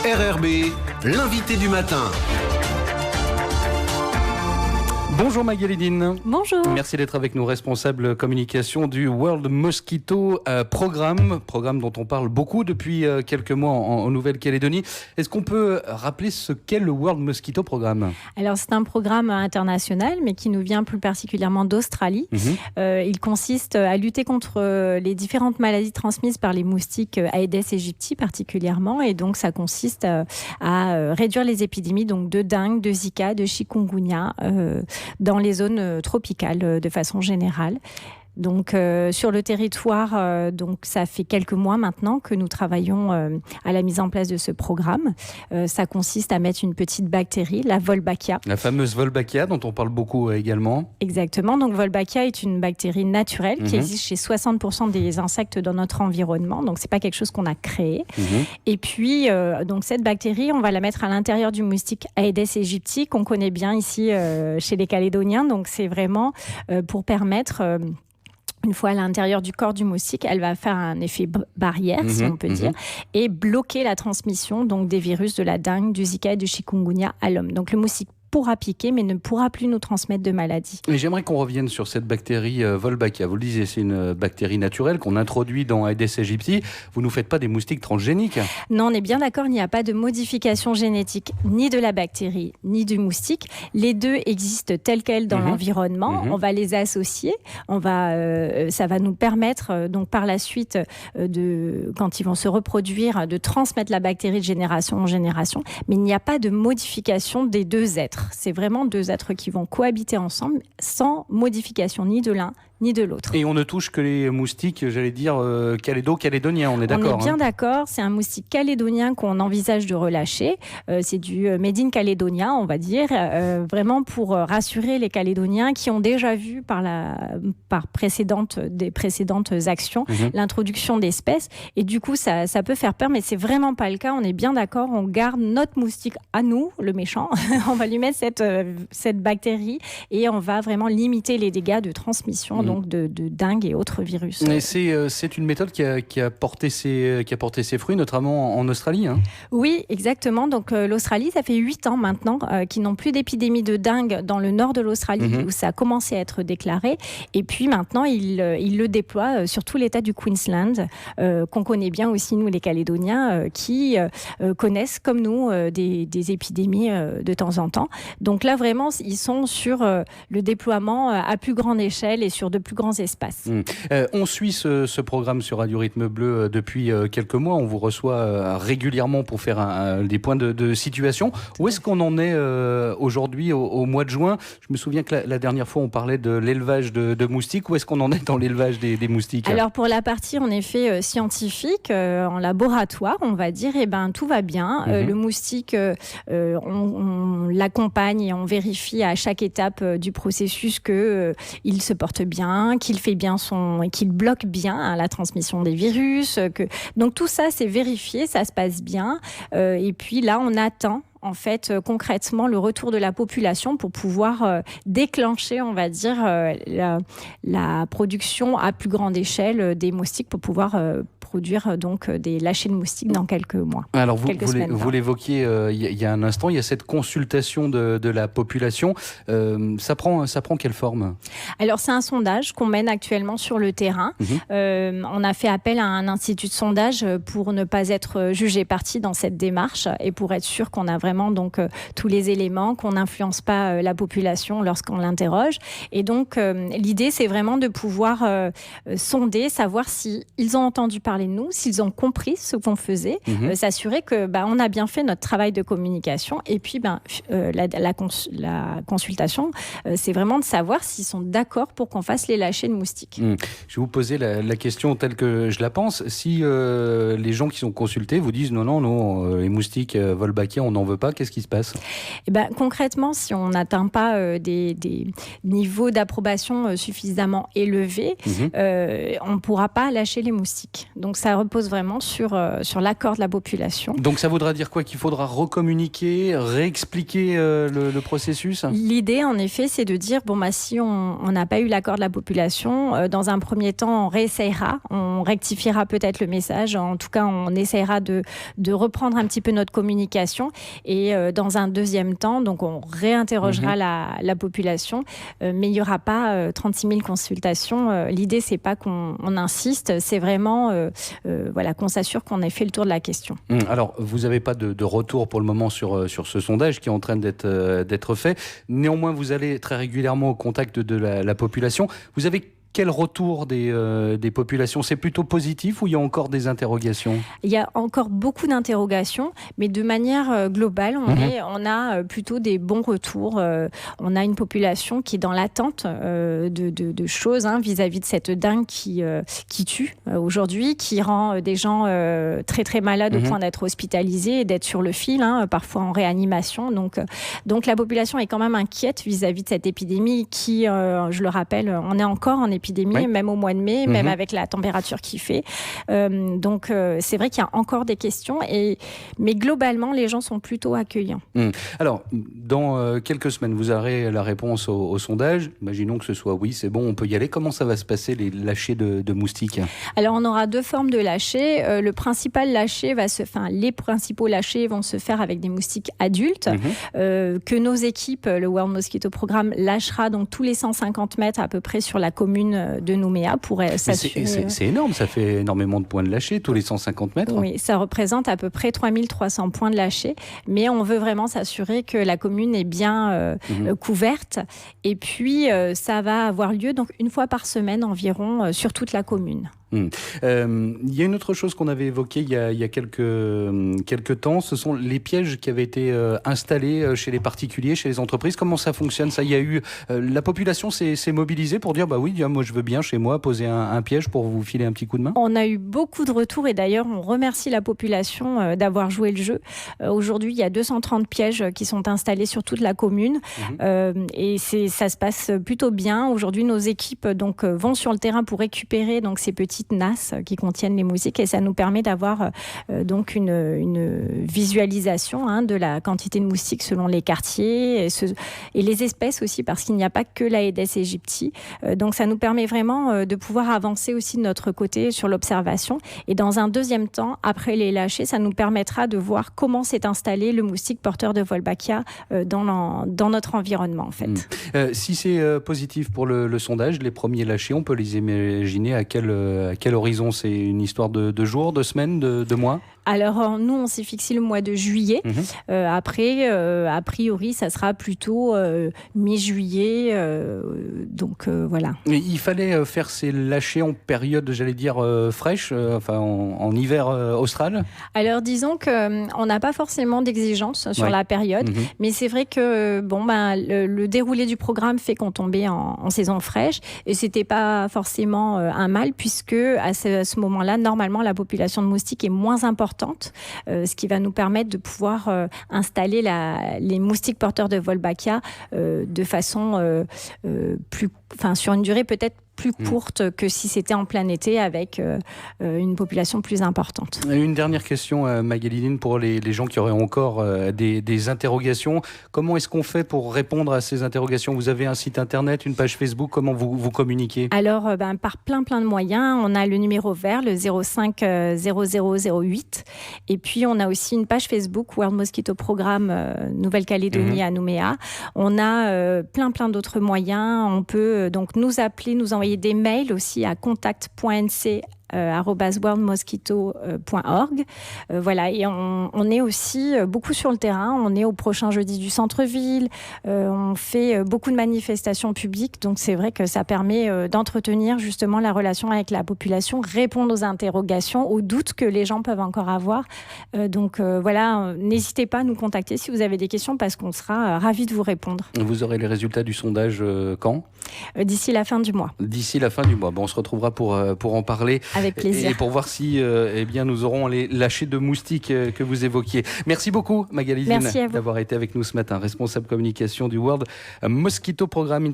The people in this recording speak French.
RRB, l'invité du matin. Bonjour Magali-Dine. Bonjour. Merci d'être avec nous, responsable communication du World Mosquito Programme dont on parle beaucoup depuis quelques mois en Nouvelle-Calédonie. Est-ce qu'on peut rappeler ce qu'est le World Mosquito Programme ? Alors c'est un programme international, mais qui nous vient plus particulièrement d'Australie. Il consiste à lutter contre les différentes maladies transmises par les moustiques Aedes aegypti particulièrement, et donc ça consiste à réduire les épidémies donc de dengue, de Zika, de chikungunya dans les zones tropicales de façon générale. Donc sur le territoire, donc ça fait quelques mois maintenant que nous travaillons à la mise en place de ce programme. Ça consiste à mettre une petite bactérie, la Wolbachia. La fameuse Wolbachia dont on parle beaucoup également. Exactement. Donc Wolbachia est une bactérie naturelle qui existe chez 60% des insectes dans notre environnement. Donc c'est pas quelque chose qu'on a créé. Et puis donc cette bactérie, on va la mettre à l'intérieur du moustique Aedes aegypti qu'on connaît bien ici chez les Calédoniens. Donc c'est vraiment pour permettre une fois à l'intérieur du corps du moustique, elle va faire un effet barrière, si on peut dire, et bloquer la transmission donc, des virus de la dengue, du Zika et du chikungunya à l'homme. Donc le moustique pourra piquer, mais ne pourra plus nous transmettre de maladies. Mais j'aimerais qu'on revienne sur cette bactérie Wolbachia. Vous le disiez, c'est une bactérie naturelle qu'on introduit dans Aedes aegypti. Vous ne nous faites pas des moustiques transgéniques ? Non, on est bien d'accord, il n'y a pas de modification génétique ni de la bactérie, ni du moustique. Les deux existent tels quels dans l'environnement. On va les associer. Ça va nous permettre, donc par la suite, quand ils vont se reproduire, de transmettre la bactérie de génération en génération. Mais il n'y a pas de modification des deux êtres. C'est vraiment deux êtres qui vont cohabiter ensemble sans modification ni de l'un ni de l'autre. Et on ne touche que les moustiques, j'allais dire, calédoniens, on est d'accord ? On est bien d'accord, c'est un moustique calédonien qu'on envisage de relâcher. C'est du Made in Calédonia, on va dire, vraiment pour rassurer les Calédoniens qui ont déjà vu par des précédentes actions l'introduction d'espèces. Et du coup, ça peut faire peur, mais c'est vraiment pas le cas. On est bien d'accord, on garde notre moustique à nous, le méchant. On va lui mettre cette bactérie et on va vraiment limiter les dégâts de transmission donc de dengue et autres virus. Et c'est une méthode qui a porté ses fruits, notamment en Australie. Hein. Oui, exactement. Donc l'Australie, ça fait 8 ans maintenant qu'ils n'ont plus d'épidémie de dengue dans le nord de l'Australie, où ça a commencé à être déclaré. Et puis maintenant, ils le déploient sur tout l'État du Queensland, qu'on connaît bien aussi, nous les Calédoniens, qui connaissent comme nous des épidémies de temps en temps. Donc là, vraiment, ils sont sur le déploiement à plus grande échelle et sur de plus grands espaces. On suit ce programme sur Radio Rythme Bleu depuis quelques mois. On vous reçoit régulièrement pour faire des points de situation. Où est-ce qu'on en est aujourd'hui, au mois de juin ? Je me souviens que la dernière fois, on parlait de l'élevage de moustiques. Où est-ce qu'on en est dans l'élevage des moustiques ? Alors, pour la partie, en effet, scientifique, en laboratoire, on va dire, tout va bien. Le moustique, on l'accompagne et on vérifie à chaque étape du processus qu'il se porte bien, qu'il fait bien qu'il bloque bien la transmission des virus. Donc tout ça, c'est vérifié, ça se passe bien. Et puis là, on attend en fait concrètement le retour de la population pour pouvoir déclencher, on va dire, la production à plus grande échelle des moustiques pour pouvoir produire donc des lâchers de moustiques dans quelques mois. Alors vous l'évoquiez il y a un instant, il y a cette consultation de la population. Ça prend quelle forme ? Alors c'est un sondage qu'on mène actuellement sur le terrain. On a fait appel à un institut de sondage pour ne pas être jugé partie dans cette démarche et pour être sûr qu'on a vraiment donc tous les éléments, qu'on n'influence pas la population lorsqu'on l'interroge. Et donc l'idée c'est vraiment de pouvoir sonder, savoir s'ils ont entendu parler de nous, s'ils ont compris ce qu'on faisait, s'assurer que on a bien fait notre travail de communication. Et puis la consultation, c'est vraiment de savoir s'ils sont d'accord pour qu'on fasse les lâchers de moustiques. Je vais vous poser la question telle que je la pense. Si les gens qui sont consultés vous disent non, les moustiques Wolbachia, on n'en veut pas, qu'est-ce qui se passe ? Concrètement, si on n'atteint pas des niveaux d'approbation suffisamment élevés, on ne pourra pas lâcher les moustiques. Donc Donc ça repose vraiment sur l'accord de la population. Donc ça voudra dire quoi? Qu'il faudra recommuniquer, réexpliquer le processus? L'idée, en effet, c'est de dire, si on n'a pas eu l'accord de la population, dans un premier temps, on réessayera, on rectifiera peut-être le message. En tout cas, on essayera de reprendre un petit peu notre communication. Et dans un deuxième temps, donc on réinterrogera la population. Mais il n'y aura pas 36 000 consultations. L'idée, c'est pas qu'on insiste, c'est vraiment qu'on s'assure qu'on ait fait le tour de la question. Alors, vous n'avez pas de retour pour le moment sur ce sondage qui est en train d'être fait. Néanmoins, vous allez très régulièrement au contact de la population. Vous avez quel retour des populations? C'est plutôt positif ou il y a encore des interrogations? Il y a encore beaucoup d'interrogations, mais de manière globale, on a plutôt des bons retours. On a une population qui est dans l'attente de choses vis-à-vis de cette dengue qui tue aujourd'hui, qui rend des gens très très malades au point d'être hospitalisés et d'être sur le fil, parfois en réanimation. Donc la population est quand même inquiète vis-à-vis de cette épidémie qui, je le rappelle, on est encore en épidémie, même au mois de mai, même avec la température qu'il fait. Donc c'est vrai qu'il y a encore des questions, mais globalement, les gens sont plutôt accueillants. Alors, dans quelques semaines, vous aurez la réponse au sondage. Imaginons que ce soit oui, c'est bon, on peut y aller. Comment ça va se passer, les lâchers de moustiques? Alors, on aura deux formes de lâchers. Le principal lâcher les principaux lâchers vont se faire avec des moustiques adultes, que nos équipes, le World Mosquito Programme, lâchera donc tous les 150 mètres à peu près sur la commune de Nouméa pour s'assurer. C'est énorme, ça fait énormément de points de lâcher, tous les 150 mètres. Oui, ça représente à peu près 3300 points de lâcher, mais on veut vraiment s'assurer que la commune est bien couverte. Et puis, ça va avoir lieu donc une fois par semaine environ sur toute la commune. Il y a une autre chose qu'on avait évoquée il y a quelques temps, ce sont les pièges qui avaient été installés chez les particuliers, chez les entreprises. Comment ça fonctionne, ça? Il y a eu la population s'est mobilisée pour dire oui, moi je veux bien chez moi poser un piège pour vous filer un petit coup de main. On a eu beaucoup de retours et d'ailleurs on remercie la population d'avoir joué le jeu. Aujourd'hui, il y a 230 pièges qui sont installés sur toute la commune et ça se passe plutôt bien. Aujourd'hui, nos équipes vont sur le terrain pour récupérer ces petites nasses qui contiennent les moustiques et ça nous permet d'avoir une visualisation de la quantité de moustiques selon les quartiers et les espèces aussi, parce qu'il n'y a pas que l'Aedes aegypti. Donc ça nous permet vraiment de pouvoir avancer aussi de notre côté sur l'observation. Et dans un deuxième temps, après les lâchers, ça nous permettra de voir comment s'est installé le moustique porteur de Wolbachia dans notre environnement en fait. Si c'est positif pour le sondage, les premiers lâchers, on peut les imaginer à quel horizon? C'est une histoire de jours, de semaines, de mois? Alors, nous, on s'est fixé le mois de juillet. Après, a priori, ça sera plutôt mi-juillet. Voilà. Il fallait faire ces lâchers en période, j'allais dire, fraîche, en hiver austral? Alors, disons qu'on n'a pas forcément d'exigence sur la période. Mais c'est vrai que le déroulé du programme fait qu'on tombait en saison fraîche. Et ce n'était pas forcément un mal, puisque à ce moment-là, normalement, la population de moustiques est moins importante. Ce qui va nous permettre de pouvoir installer les moustiques porteurs de Wolbachia de façon sur une durée peut-être plus courte que si c'était en plein été avec une population plus importante. Une dernière question, Magali, pour les gens qui auraient encore des interrogations. Comment est-ce qu'on fait pour répondre à ces interrogations? Vous avez un site internet, une page Facebook, comment vous communiquez? Alors, par plein de moyens. On a le numéro vert, le 05 0008. Et puis, on a aussi une page Facebook, World Mosquito Programme Nouvelle-Calédonie à Nouméa. On a plein d'autres moyens. On peut donc nous appeler, nous envoyer des mails aussi à contact.nc@worldmosquito.org. Voilà, et on est aussi beaucoup sur le terrain. On est au prochain jeudi du centre-ville. On fait beaucoup de manifestations publiques. Donc, c'est vrai que ça permet d'entretenir justement la relation avec la population, répondre aux interrogations, aux doutes que les gens peuvent encore avoir. Voilà, n'hésitez pas à nous contacter si vous avez des questions parce qu'on sera ravis de vous répondre. Vous aurez les résultats du sondage quand? D'ici la fin du mois. D'ici la fin du mois. Bon, on se retrouvera pour en parler. Avec plaisir. Et pour voir si nous aurons les lâchers de moustiques que vous évoquiez. Merci beaucoup, Magali, d'avoir été avec nous ce matin, responsable communication du World Mosquito Programme.